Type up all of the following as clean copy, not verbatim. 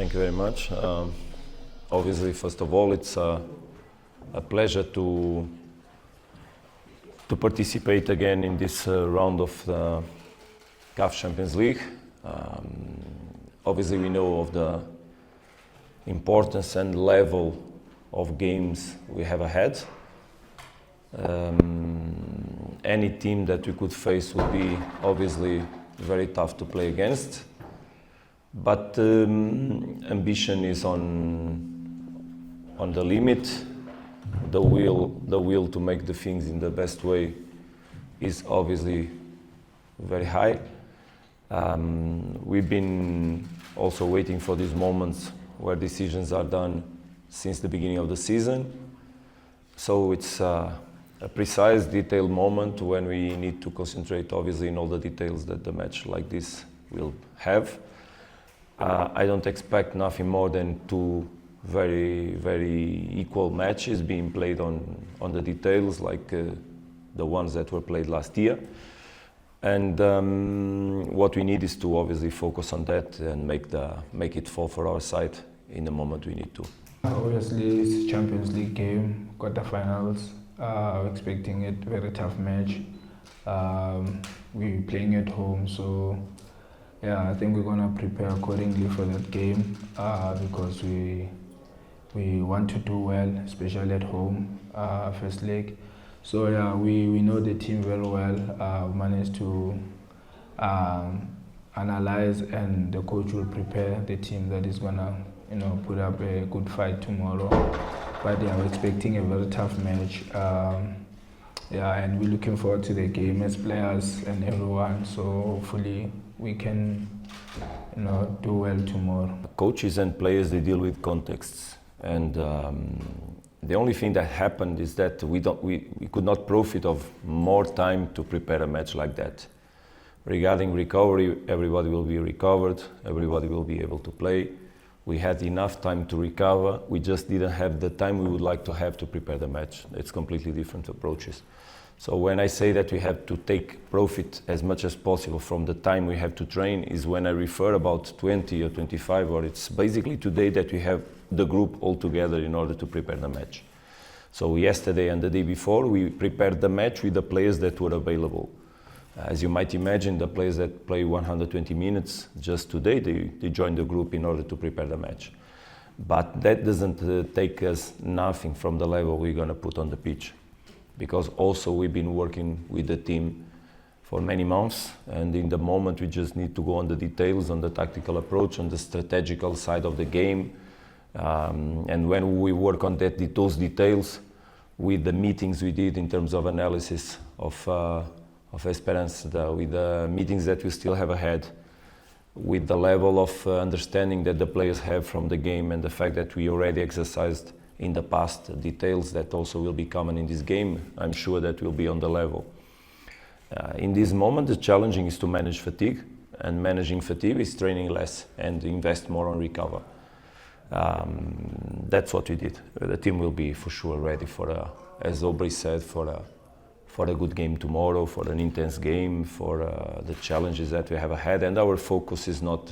Thank you very much. Obviously, first of all, it's a pleasure to participate again in this round of the CAF Champions League. Obviously, we know of the importance and level of games we have ahead. Any team that we could face would be obviously very tough to play against. But ambition is on the limit. The will to make the things in the best way is obviously very high. We've been also waiting for these moments where decisions are done since the beginning of the season. So it's a precise, detailed moment when we need to concentrate obviously in all the details that the match like this will have. I don't expect nothing more than two very equal matches being played on the details like the ones that were played last year. And what we need is to obviously focus on that and make it fall for our side in the moment we need to. Obviously, it's a Champions League game, quarterfinals. We're expecting it very tough match. We're playing at home, so yeah, I think we're gonna prepare accordingly for that game because we want to do well, especially at home, first leg. So yeah, we know the team very well. We managed to analyze, and the coach will prepare the team that is gonna, put up a good fight tomorrow. But yeah, we're expecting a very tough match. And we're looking forward to the game as players and everyone. So hopefully we can, do well tomorrow. Coaches and players, they deal with contexts, and the only thing that happened is that we could not profit of more time to prepare a match like that. Regarding recovery, everybody will be recovered, everybody will be able to play. We had enough time to recover, we just didn't have the time we would like to have to prepare the match. It's completely different approaches. So when I say that we have to take profit as much as possible from the time we have to train, is when I refer about 20 or 25, or it's basically today that we have the group all together in order to prepare the match. So yesterday and the day before, we prepared the match with the players that were available. As you might imagine, the players that play 120 minutes just today, they joined the group in order to prepare the match. But that doesn't take us nothing from the level we're going to put on the pitch. Because also we've been working with the team for many months, and in the moment we just need to go on the details, on the tactical approach, on the strategical side of the game. And when we work on those details, with the meetings we did in terms of analysis of 𝗖𝗢𝗡𝗦𝗦, with the meetings that we still have ahead, with the level of understanding that the players have from the game, and the fact that we already exercised in the past details that also will be common in this game, I'm sure that we'll be on the level. In this moment, the challenging is to manage fatigue, and managing fatigue is training less and invest more on recover. That's what we did. The team will be for sure ready for, as Aubrey said, for a good game tomorrow, for an intense game, for the challenges that we have ahead. And our focus is not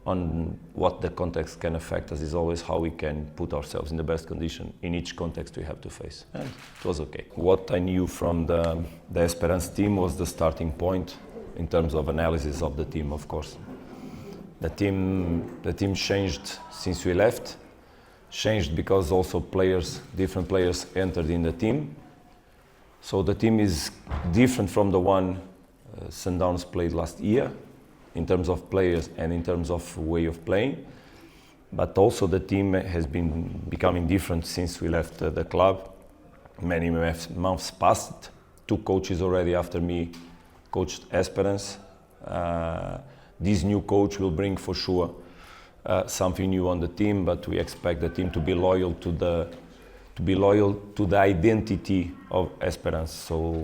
on what the context can affect us, is always how we can put ourselves in the best condition in each context we have to face. And it was okay. What I knew from the 𝗖𝗢𝗡𝗦𝗦 team was the starting point in terms of analysis of the team, of course. The team changed since we left, changed because also different players entered in the team. So the team is different from the one Sundowns played last year, in terms of players and in terms of way of playing. But also the team has been becoming different since we left the club. Many months passed. 2 coaches already after me coached 𝗖𝗢𝗡𝗦𝗦. This new coach will bring for sure something new on the team, but we expect the team to be loyal to the identity of 𝗖𝗢𝗡𝗦𝗦. So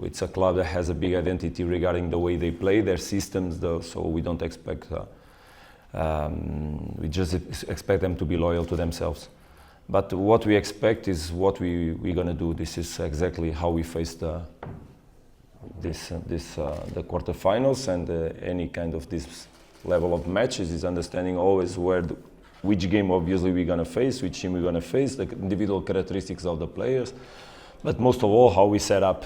it's a club that has a big identity regarding the way they play, their systems, so we don't expect, we just expect them to be loyal to themselves. But what we expect is what we're going to do. This is exactly how we face the quarterfinals and any kind of this level of matches is understanding always which game obviously we're going to face, which team we're going to face, the individual characteristics of the players, but most of all how we set up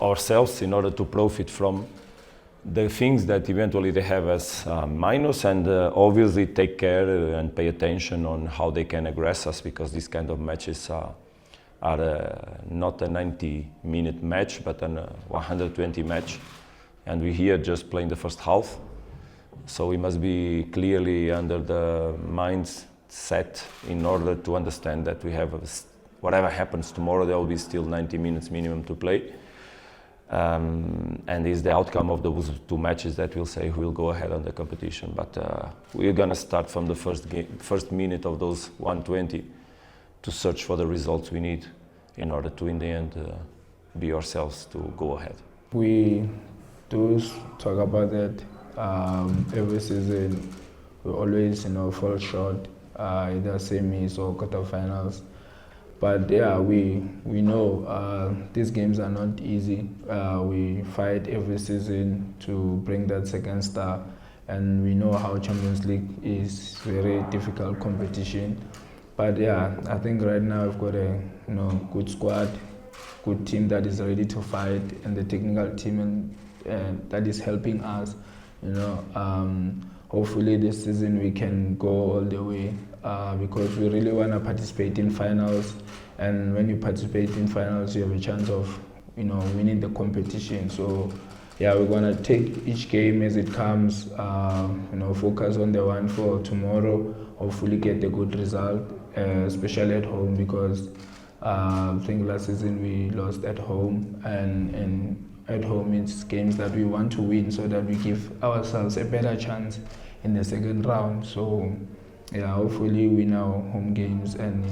ourselves in order to profit from the things that eventually they have as minus, and obviously take care and pay attention on how they can aggress us, because these kind of matches are not a 90-minute match but a 120 match, and we're here just playing the first half. So we must be clearly under the mindset in order to understand that we have whatever happens tomorrow, there will be still 90 minutes minimum to play. And is the outcome of those two matches that will say who will go ahead on the competition. But we're going to start from the first minute of those 120 to search for the results we need in order to, in the end, be ourselves to go ahead. We do talk about that every season. We always, fall short, either semis or quarterfinals. But yeah, we know these games are not easy. We fight every season to bring that second star, and we know how Champions League is very difficult competition. But yeah, I think right now we've got a good squad, good team that is ready to fight, and the technical team and that is helping us. Hopefully this season we can go all the way, because we really want to participate in finals, and when you participate in finals you have a chance of winning the competition. So yeah, we're going to take each game as it comes, focus on the one for tomorrow, hopefully get a good result, especially at home, because I think last season we lost at home, and at home it's games that we want to win so that we give ourselves a better chance in the second round. So yeah, hopefully win our home games, and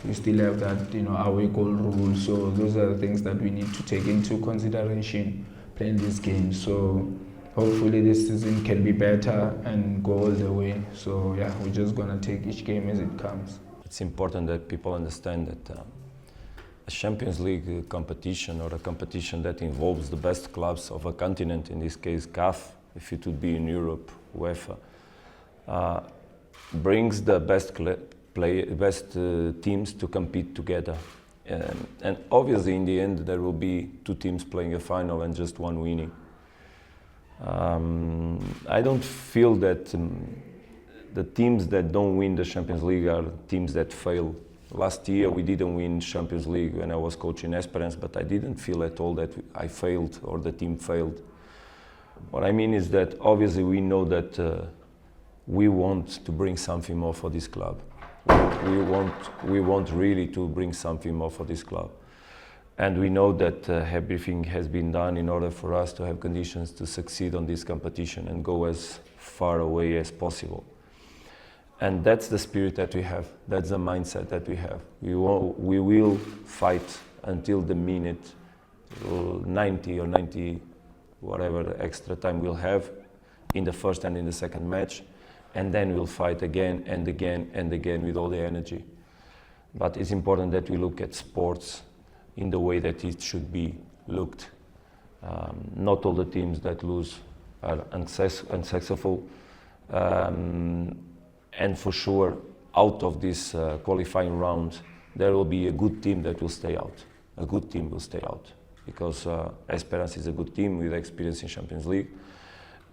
we still have that away goal rule. So those are the things that we need to take into consideration playing these games. So hopefully this season can be better and go all the way. So yeah, we're just gonna take each game as it comes. It's important that people understand that a Champions League competition, or a competition that involves the best clubs of a continent, in this case CAF, if it would be in Europe, UEFA, brings the best teams to compete together. And obviously in the end there will be two teams playing a final and just one winning. I don't feel that the teams that don't win the Champions League are teams that fail. Last year we didn't win Champions League when I was coaching 𝗖𝗢𝗡𝗥𝗙𝗏, but I didn't feel at all that I failed or the team failed. What I mean is that obviously we know that we want to bring something more for this club. We want really to bring something more for this club. And we know that everything has been done in order for us to have conditions to succeed on this competition and go as far away as possible. And that's the spirit that we have. That's the mindset that we have. We will fight until the minute 90 or 90, whatever extra time we'll have in the first and in the second match. And then we'll fight again and again and again with all the energy. But it's important that we look at sports in the way that it should be looked. Not all the teams that lose are unsuccessful. And for sure, out of this qualifying round, there will be a good team that will stay out. A good team will stay out, because 𝗖𝗢𝗡𝗥𝗏 is a good team with experience in Champions League,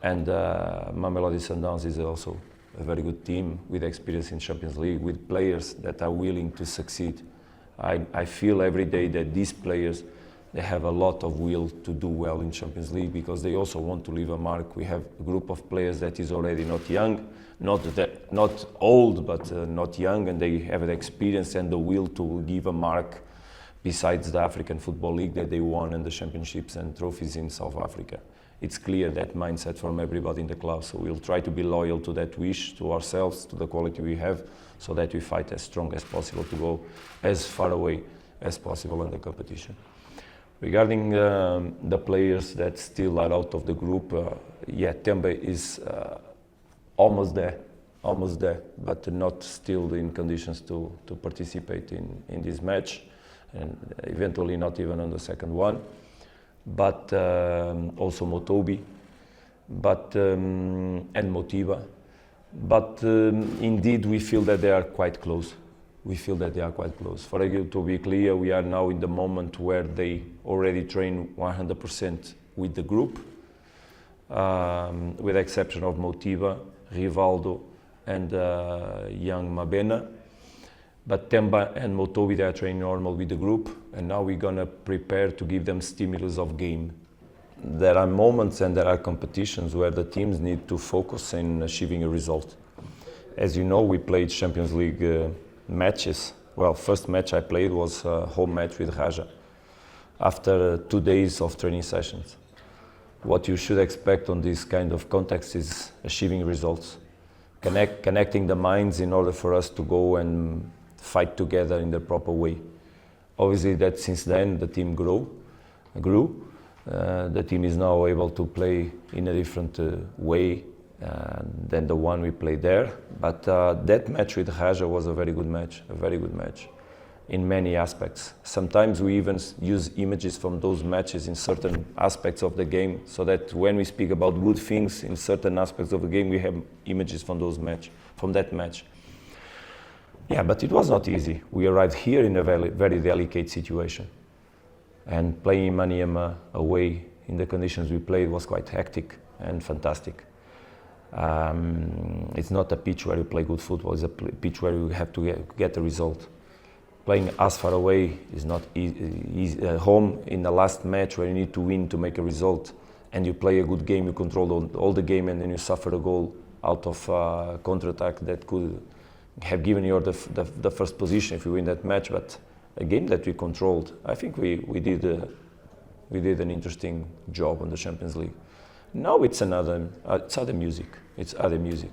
and Mamelodi Sundowns is also a very good team with experience in Champions League, with players that are willing to succeed. I feel every day that these players, they have a lot of will to do well in Champions League, because they also want to leave a mark. We have a group of players that is already not young, not old, but not young, and they have the experience and the will to give a mark besides the African Football League that they won and the championships and trophies in South Africa. It's clear that mindset from everybody in the club, so we'll try to be loyal to that wish, to ourselves, to the quality we have, so that we fight as strong as possible to go as far away as possible in the competition. Regarding the players that still are out of the group, yeah, 𝗤𝗏𝗏 is almost there, but not still in conditions to participate in this match, and eventually not even on the second one. But also Motobi, and Modiba. But indeed, we feel that they are quite close. We feel that they are quite close. For example, to be clear, we are now in the moment where they already train 100% with the group, with the exception of Modiba, Rivaldo, and young Mabena. But Temba and Motobi, they are training normal with the group, and now we're gonna prepare to give them stimulus of game. There are moments and there are competitions where the teams need to focus in achieving a result. As you know, we played Champions League matches. Well, first match I played was a home match with Raja after 2 days of training sessions. What you should expect on this kind of context is achieving results, connecting the minds in order for us to go and fight together in the proper way. Obviously, that since then the team grew. The team is now able to play in a different way than the one we played there. But that match with Raja was a very good match in many aspects. Sometimes we even use images from those matches in certain aspects of the game, so that when we speak about good things in certain aspects of the game, we have images from that match. Yeah, but it was not easy. We arrived here in a very delicate situation. And playing Maniema away in the conditions we played was quite hectic and fantastic. It's not a pitch where you play good football, it's a pitch where you have to get a result. Playing as far away is not easy. Home in the last match where you need to win to make a result, and you play a good game, you control all the game, and then you suffer a goal out of counter-attack that could have given you the first position if you win that match. But a game that we controlled, I think we did an interesting job on the Champions League. Now it's other music. It's other music.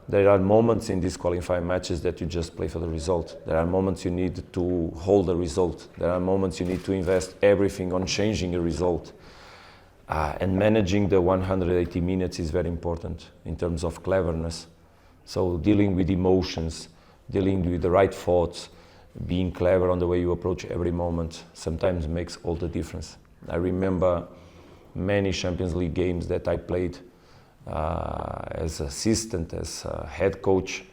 There are moments in these qualifying matches that you just play for the result. There are moments you need to hold the result. There are moments you need to invest everything on changing a result. And managing the 180 minutes is very important in terms of cleverness. So dealing with emotions, dealing with the right thoughts, being clever on the way you approach every moment sometimes makes all the difference. I remember many Champions League games that I played as assistant, as head coach,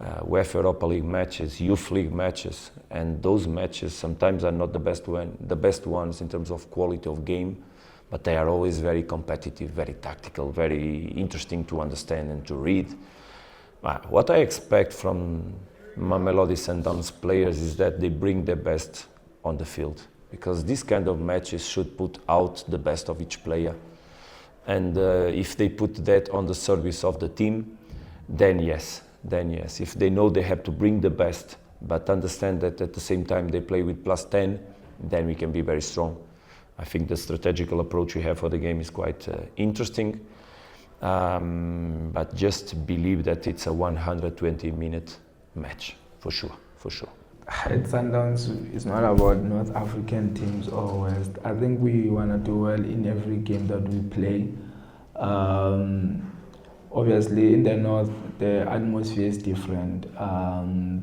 UEFA Europa League matches, Youth League matches, and those matches sometimes are not the best ones in terms of quality of game, but they are always very competitive, very tactical, very interesting to understand and to read. What I expect from Mamelodi Sundowns players is that they bring their best on the field, because this kind of matches should put out the best of each player. And if they put that on the service of the team, then yes. If they know they have to bring the best, but understand that at the same time they play with +10, then we can be very strong. I think the strategical approach we have for the game is quite interesting. But just believe that it's a 120-minute match, for sure. At Sundowns, it's not about North African teams or West. I think we want to do well in every game that we play. Obviously, in the North, the atmosphere is different.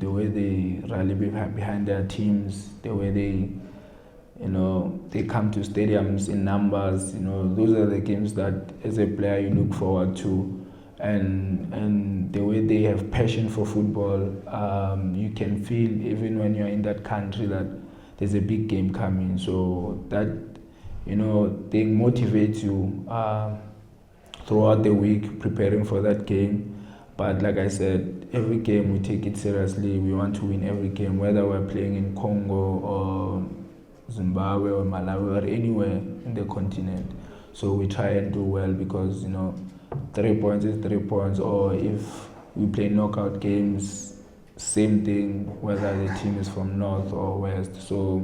The way they rally behind their teams, the way they come to stadiums in numbers. Those are the games that, as a player, you look forward to. And the way they have passion for football, you can feel even when you're in that country that there's a big game coming. So that, they motivate you throughout the week preparing for that game. But like I said, every game we take it seriously. We want to win every game, whether we're playing in Congo or Zimbabwe or Malawi or anywhere in the continent. So we try and do well because, 3 points is 3 points, or if we play knockout games, same thing, whether the team is from North or West. So,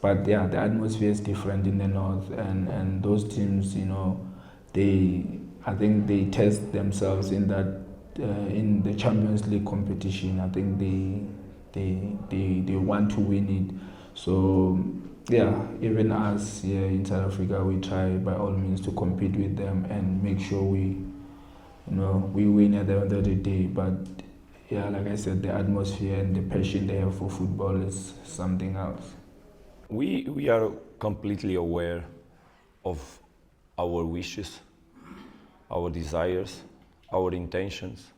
but yeah, the atmosphere is different in the North, and those teams, I think they test themselves in that, in the Champions League competition. I think they want to win it. So, yeah, even us here in South Africa, we try by all means to compete with them and make sure we win at the end of the day. But yeah, like I said, the atmosphere and the passion they have for football is something else. We are completely aware of our wishes. our desires, our intentions,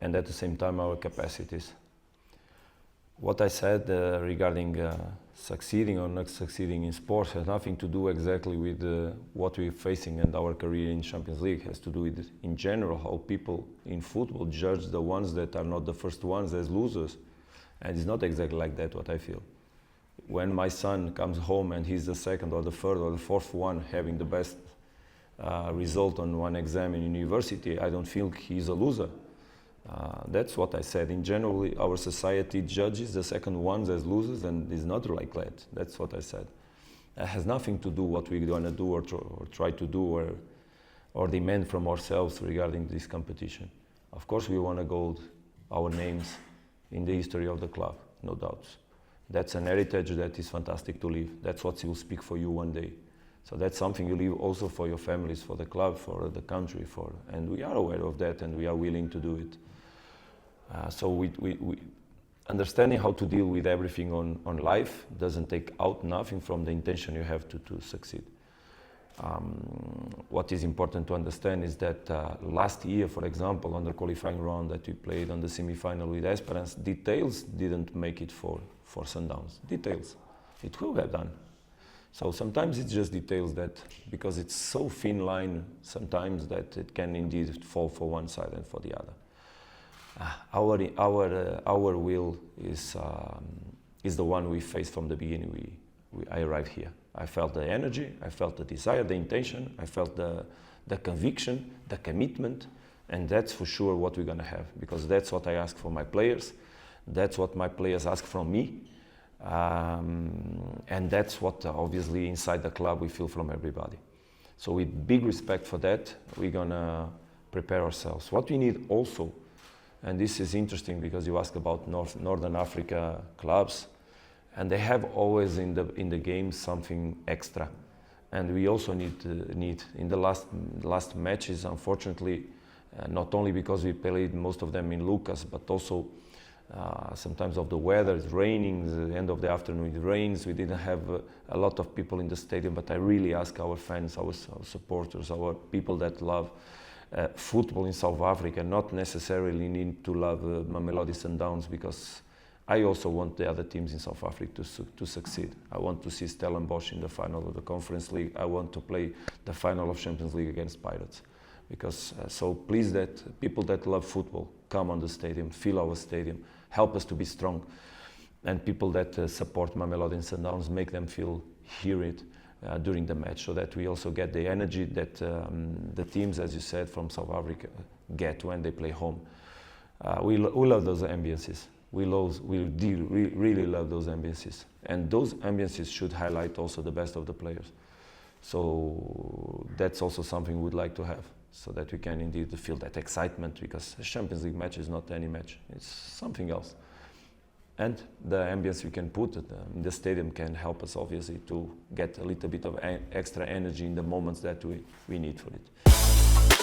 and at the same time our capacities. What I said regarding succeeding or not succeeding in sports has nothing to do exactly with what we're facing and our career in Champions League. It has to do with, in general, how people in football judge the ones that are not the first ones as losers. And it's not exactly like that what I feel. When my son comes home and he's the second or the third or the fourth one having the best result on one exam in university, I don't feel he's a loser. That's what I said. In general, our society judges the second ones as losers, and it's not like that. That's what I said. It has nothing to do what we're going to do or try to do or demand from ourselves regarding this competition. Of course, we want to go our names in the history of the club, no doubts. That's an heritage that is fantastic to leave. That's what will speak for you one day. So that's something you leave also for your families, for the club, for the country, and we are aware of that and we are willing to do it. So we understanding how to deal with everything on life doesn't take out nothing from the intention you have to succeed. What is important to understand is that last year, for example, on the qualifying round that we played on the semi-final with 𝗖𝗢𝗡𝗦𝗏, details didn't make it for Sundowns. Details. It will have done. So sometimes it's just details that, because it's so thin line sometimes that it can indeed fall for one side and for the other. Our will is the one we faced from the beginning. I arrived here. I felt the energy, I felt the desire, the intention, I felt the conviction, the commitment, and that's for sure what we're going to have, because that's what I ask for my players, that's what my players ask from me, and that's what obviously inside the club we feel from everybody. So with big respect for that, we're going to prepare ourselves. What we need also, and this is interesting because you ask about Northern Africa clubs, and they have always in the game something extra, and we also need in the last matches, unfortunately, not only because we played most of them in Lucas, but also sometimes of the weather. It's raining, the end of the afternoon it rains, we didn't have a lot of people in the stadium, but I really ask our fans, our supporters, our people that love football in South Africa, not necessarily need to love Mamelodi Sundowns, because I also want the other teams in South Africa to succeed. I want to see Stellenbosch in the final of the Conference League. I want to play the final of Champions League against Pirates. Because so please, that people that love football come on the stadium, fill our stadium, help us to be strong. And people that support Mamelodi and Sundowns, make them hear it during the match, so that we also get the energy that the teams, as you said, from South Africa get when they play home. We love those ambiences. We really love those ambiences. And those ambiences should highlight also the best of the players. So that's also something we'd like to have, so that we can indeed feel that excitement, because a Champions League match is not any match, it's something else. And the ambience we can put in the stadium can help us obviously to get a little bit of extra energy in the moments that we need for it.